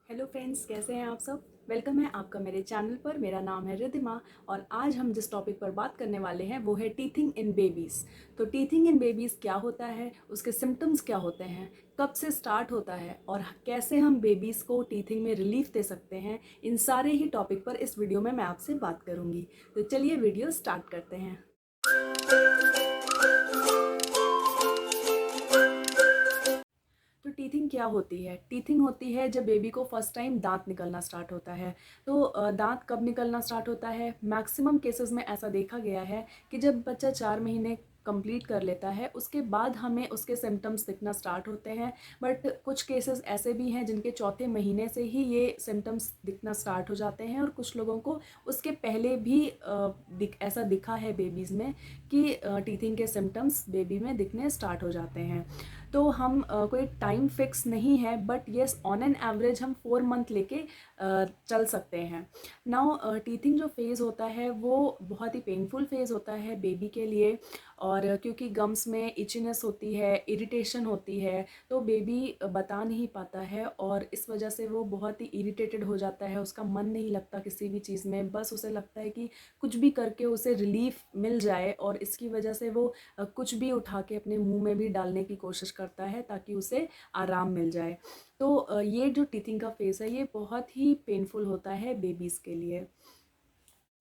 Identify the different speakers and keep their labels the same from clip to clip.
Speaker 1: Hello friends, कैसे हैं आप सब। वेलकम है आपका मेरे चैनल पर। मेरा नाम है रिद्धिमा और आज हम जिस टॉपिक पर बात करने वाले हैं वो है टीथिंग इन बेबीज़। तो टीथिंग इन बेबीज़ क्या होता है, उसके सिम्टम्स क्या होते हैं, कब से स्टार्ट होता है और कैसे हम बेबीज़ को टीथिंग में रिलीफ दे सकते हैं, इन सारे ही टॉपिक पर इस वीडियो में मैं आपसे बात करूँगी। तो चलिए वीडियो स्टार्ट करते हैं। तो टीथिंग क्या होती है? टीथिंग होती है जब बेबी को फर्स्ट टाइम दांत निकलना स्टार्ट होता है। तो दांत कब निकलना स्टार्ट होता है? मैक्सिमम केसेस में ऐसा देखा गया है कि जब बच्चा 4 महीने कंप्लीट कर लेता है उसके बाद हमें उसके सिम्टम्स दिखना स्टार्ट होते हैं। बट कुछ केसेस ऐसे भी हैं जिनके चौथे महीने से ही ये सिम्टम्स दिखना स्टार्ट हो जाते हैं और कुछ लोगों को उसके पहले भी ऐसा दिखा है बेबीज़ में कि टीथिंग के सिम्टम्स बेबी में दिखने स्टार्ट हो जाते हैं। तो हम कोई टाइम फिक्स नहीं है, but yes on an average हम 4 मंथ लेके चल सकते हैं। नाउ टीथिंग जो फेज़ होता है वो बहुत ही पेनफुल फेज़ होता है बेबी के लिए। और क्योंकि गम्स में इचीनेस होती है, इरिटेशन होती है, तो बेबी बता नहीं पाता है और इस वजह से वो बहुत ही इरिटेटेड हो जाता है। उसका मन नहीं लगता किसी भी चीज़ में, बस उसे लगता है कि कुछ भी करके उसे रिलीफ मिल जाए और इसकी वजह से वो कुछ भी उठा के अपने मुंह में भी डालने की कोशिश करता है ताकि उसे आराम मिल जाए। तो ये जो टीथिंग का फेज़ है ये बहुत ही पेनफुल होता है बेबीज़ के लिए।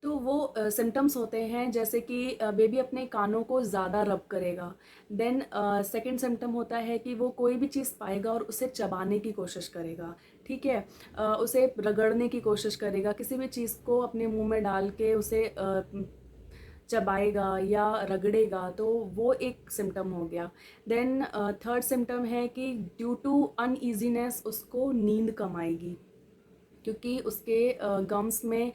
Speaker 1: तो वो सिम्टम्स होते हैं जैसे कि बेबी अपने कानों को ज़्यादा रब करेगा। देन सेकंड सिम्टम होता है कि वो कोई भी चीज़ पाएगा और उसे चबाने की कोशिश करेगा। ठीक है। उसे रगड़ने की कोशिश करेगा, किसी भी चीज़ को अपने मुंह में डाल के उसे चबाएगा या रगड़ेगा, तो वो एक सिम्टम हो गया। देन थर्ड सिम्टम है कि ड्यू टू अनईजीनेस उसको नींद कम आएगी क्योंकि उसके गम्स में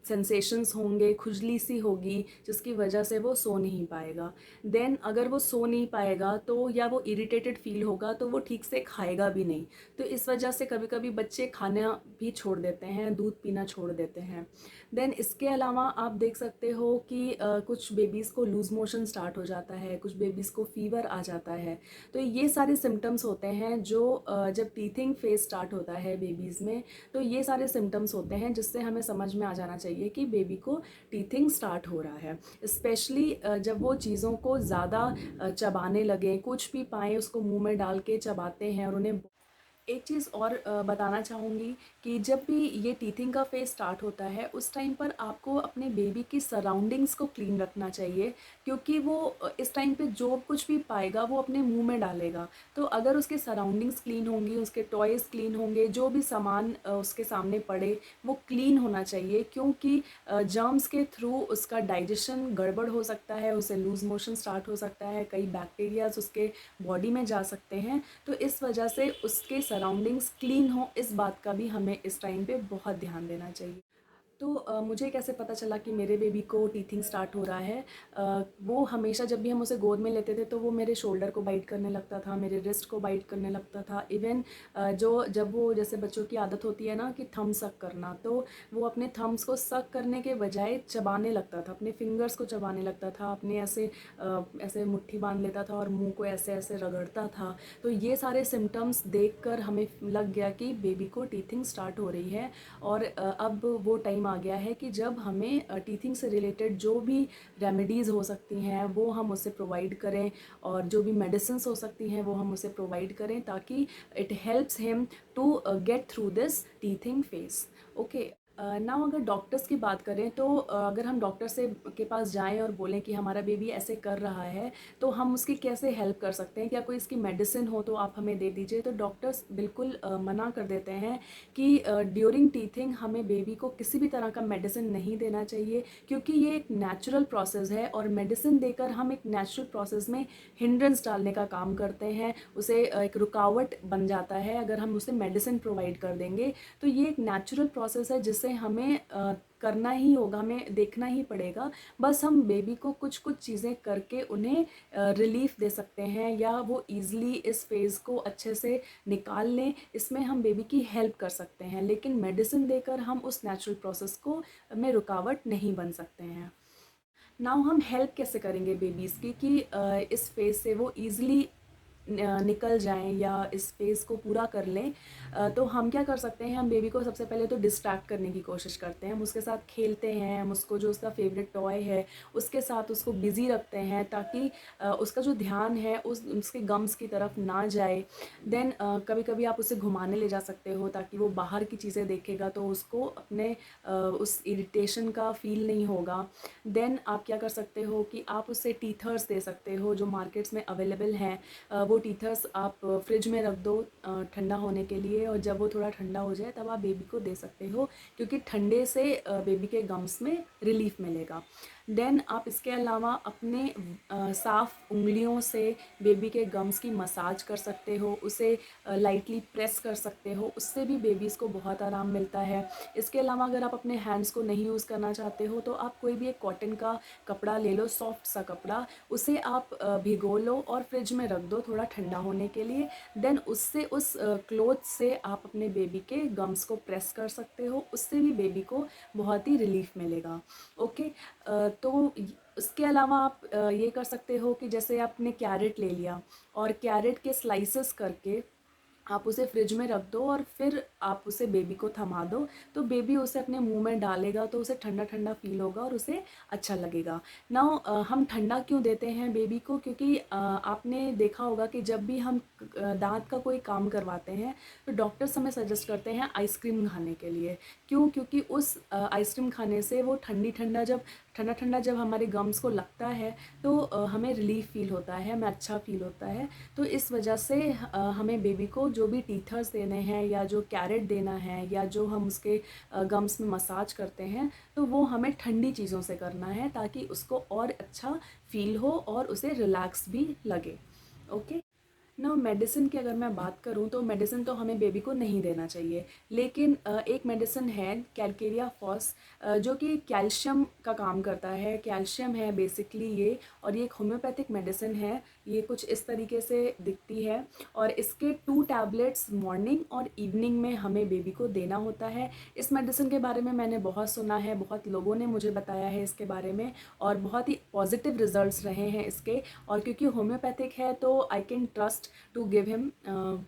Speaker 1: सेंसेशंस होंगे, खुजली सी होगी जिसकी वजह से वो सो नहीं पाएगा। देन अगर वो सो नहीं पाएगा तो या वो इरिटेटेड फील होगा तो वो ठीक से खाएगा भी नहीं। तो इस वजह से कभी कभी बच्चे खाना भी छोड़ देते हैं, दूध पीना छोड़ देते हैं। देन इसके अलावा आप देख सकते हो कि कुछ बेबीज़ को लूज़ मोशन स्टार्ट हो जाता है, कुछ बेबीज़ को फीवर आ जाता है। तो ये सारे सिम्टम्स होते हैं जो जब टीथिंग फेज स्टार्ट होता है बेबीज़ में, तो ये सारे सिम्टम्स होते हैं जिससे हमें समझ में आ जाना चाहिए कि बेबी को टीथिंग स्टार्ट हो रहा है। स्पेशली जब वो चीज़ों को ज़्यादा चबाने लगे, कुछ भी पाएँ उसको मुंह में डाल के चबाते हैं और उन्हें एक चीज़ और बताना चाहूँगी कि जब भी ये टीथिंग का फेज़ स्टार्ट होता है उस टाइम पर आपको अपने बेबी की सराउंडिंग्स को क्लीन रखना चाहिए, क्योंकि वो इस टाइम पे जो कुछ भी पाएगा वो अपने मुंह में डालेगा। तो अगर उसके सराउंडिंग्स क्लीन होंगी, उसके टॉयज़ क्लीन होंगे, जो भी सामान उसके सामने पड़े वो क्लीन होना चाहिए, क्योंकि जर्म्स के थ्रू उसका डाइजेशन गड़बड़ हो सकता है, उसे लूज़ मोशन स्टार्ट हो सकता है, कई बैक्टीरियाज उसके बॉडी में जा सकते हैं। तो इस वजह से उसके सराउंडिंग्स क्लीन हो, इस बात का भी हमें इस टाइम पे बहुत ध्यान देना चाहिए। तो मुझे कैसे पता चला कि मेरे बेबी को टीथिंग स्टार्ट हो रहा है? वो हमेशा जब भी हम उसे गोद में लेते थे तो वो मेरे शोल्डर को बाइट करने लगता था, मेरे रिस्ट को बाइट करने लगता था। इवन जो जब वो जैसे बच्चों की आदत होती है ना कि थंब सक करना, तो वो अपने थम्स को सक करने के बजाय चबाने लगता था, अपने फिंगर्स को चबाने लगता था, अपने ऐसे ऐसे मुट्ठी बांध लेता था और मुंह को ऐसे ऐसे रगड़ता था। तो ये सारे सिम्टम्स देखकर हमें लग गया कि बेबी को टीथिंग स्टार्ट हो रही है। और अब वो टाइम आ गया है कि जब हमें टीथिंग से रिलेटेड जो भी रेमेडीज़ हो सकती हैं वो हम उसे प्रोवाइड करें, और जो भी मेडिसिन्स हो सकती हैं वो हम उसे प्रोवाइड करें ताकि it helps him to get through this teething phase. Okay. Now अगर डॉक्टर्स की बात करें तो अगर हम डॉक्टर से के पास जाएं और बोलें कि हमारा बेबी ऐसे कर रहा है, तो हम उसकी कैसे हेल्प कर सकते हैं, क्या कोई इसकी मेडिसिन हो तो आप हमें दे दीजिए। तो डॉक्टर्स बिल्कुल मना कर देते हैं कि ड्यूरिंग टीथिंग हमें बेबी को किसी भी तरह का मेडिसिन नहीं देना चाहिए, क्योंकि ये एक नेचुरल प्रोसेस है और मेडिसिन देकर हम एक नेचुरल प्रोसेस में हिंड्रेंस डालने का काम करते हैं, उसे एक रुकावट बन जाता है अगर हम उसे मेडिसिन प्रोवाइड कर देंगे। तो ये एक नेचुरल प्रोसेस है जिसे हमें करना ही होगा, हमें देखना ही पड़ेगा। बस हम बेबी को कुछ कुछ चीज़ें करके उन्हें रिलीफ दे सकते हैं या वो ईज़िली इस फेज़ को अच्छे से निकाल लें, इसमें हम बेबी की हेल्प कर सकते हैं, लेकिन मेडिसिन देकर हम उस नेचुरल प्रोसेस को में रुकावट नहीं बन सकते हैं। नाउ हम हेल्प कैसे करेंगे बेबीज़ की कि इस फेज़ से वो ईज़िली निकल जाएं या इस फेज़ को पूरा कर लें, तो हम क्या कर सकते हैं, हम बेबी को सबसे पहले तो डिस्ट्रैक्ट करने की कोशिश करते हैं। हम उसके साथ खेलते हैं, हम उसको जो उसका फेवरेट टॉय है उसके साथ उसको बिज़ी रखते हैं ताकि उसका जो ध्यान है उसके गम्स की तरफ ना जाए। देन कभी कभी आप उसे घुमाने ले जा सकते हो ताकि वो बाहर की चीज़ें देखेगा तो उसको अपने उस इरिटेशन का फील नहीं होगा। देन आप क्या कर सकते हो कि आप उसे टीथर्स दे सकते हो जो मार्केट्स में अवेलेबल हैं। वो टीथर्स आप फ्रिज में रख दो ठंडा होने के लिए, और जब वो थोड़ा ठंडा हो जाए तब आप बेबी को दे सकते हो, क्योंकि ठंडे से बेबी के गम्स में रिलीफ मिलेगा। देन आप इसके अलावा अपने साफ़ उंगलियों से बेबी के गम्स की मसाज कर सकते हो, उसे लाइटली प्रेस कर सकते हो, उससे भी बेबीज़ को बहुत आराम मिलता है। इसके अलावा अगर आप अपने हैंड्स को नहीं यूज़ करना चाहते हो तो आप कोई भी एक कॉटन का कपड़ा ले लो, सॉफ्ट सा कपड़ा, उसे आप भिगो लो और फ्रिज में रख दो थोड़ा ठंडा होने के लिए। देन उससे उस क्लोथ से आप अपने बेबी के गम्स को प्रेस कर सकते हो, उससे भी बेबी को बहुत ही रिलीफ मिलेगा। ओके, तो उसके अलावा आप ये कर सकते हो कि जैसे आपने कैरेट ले लिया और कैरेट के स्लाइसेस करके आप उसे फ्रिज में रख दो और फिर आप उसे बेबी को थमा दो, तो बेबी उसे अपने मुंह में डालेगा तो उसे ठंडा ठंडा फील होगा और उसे अच्छा लगेगा। नाउ हम ठंडा क्यों देते हैं बेबी को, क्योंकि आपने देखा होगा कि जब भी हम दांत का कोई काम करवाते हैं तो डॉक्टर्स हमें सजेस्ट करते हैं आइसक्रीम खाने के लिए। क्यों? क्योंकि उस आइसक्रीम खाने से वो ठंडा ठंडा जब हमारे गम्स को लगता है तो हमें रिलीफ फील होता है, हमें अच्छा फील होता है। तो इस वजह से हमें बेबी को जो भी टीथर्स देने हैं या जो कैरेट देना है या जो हम उसके गम्स में मसाज करते हैं तो वो हमें ठंडी चीज़ों से करना है ताकि उसको और अच्छा फील हो और उसे रिलैक्स भी लगे। ओके, ना मेडिसिन की अगर मैं बात करूं तो मेडिसिन तो हमें बेबी को नहीं देना चाहिए, लेकिन एक मेडिसिन है कैलकेरिया फॉस, जो कि कैल्शियम का काम करता है। कैल्शियम है बेसिकली ये, और ये एक होम्योपैथिक मेडिसिन है। ये कुछ इस तरीके से दिखती है और इसके 2 टैबलेट्स मॉर्निंग और इवनिंग में हमें बेबी को देना होता है। इस मेडिसिन के बारे में मैंने बहुत सुना है, बहुत लोगों ने मुझे बताया है इसके बारे में और बहुत ही पॉजिटिव रिजल्ट्स रहे हैं इसके। और क्योंकि होम्योपैथिक है तो I can trust to give him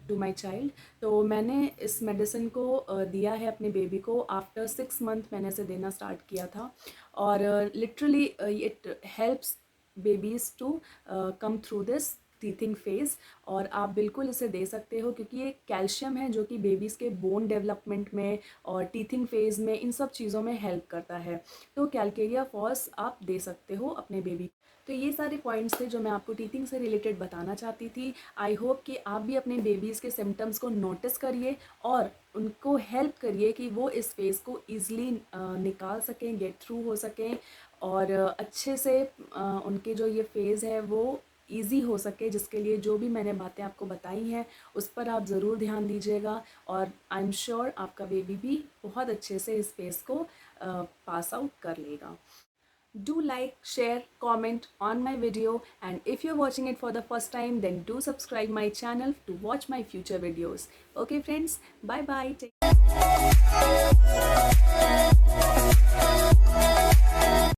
Speaker 1: to my child. तो मैंने इस मेडिसिन को दिया है अपने बेबी को। आफ्टर 6 मंथ मैंने इसे देना स्टार्ट किया था और literally it helps babies to come through this teething phase. और आप बिल्कुल इसे दे सकते हो क्योंकि ये कैल्शियम है जो कि बेबीज़ के बोन डेवलपमेंट में और टीथिंग फेज़ में इन सब चीज़ों में हेल्प करता है। तो कैलकेरिया फॉस आप दे सकते हो अपने बेबी। तो ये सारे पॉइंट्स थे जो मैं आपको टीथिंग से रिलेटेड बताना चाहती थी। आई होप कि आप भी अपने बेबीज़ के सिम्टम्स को नोटिस करिए और उनको हेल्प करिए कि वो इस फेज़ को ईज़िली निकाल सकें, गेट थ्रू हो सकें और अच्छे से उनके जो ये फेज़ है वो ईज़ी हो सके, जिसके लिए जो भी मैंने बातें आपको बताई हैं उस पर आप ज़रूर ध्यान दीजिएगा और आई एम श्योर आपका बेबी भी बहुत अच्छे से इस फेज़ को पास आउट कर लेगा। Do like, share, comment on my video, and if you're watching it for the first time then do subscribe my channel to watch my future videos. Okay friends, bye bye.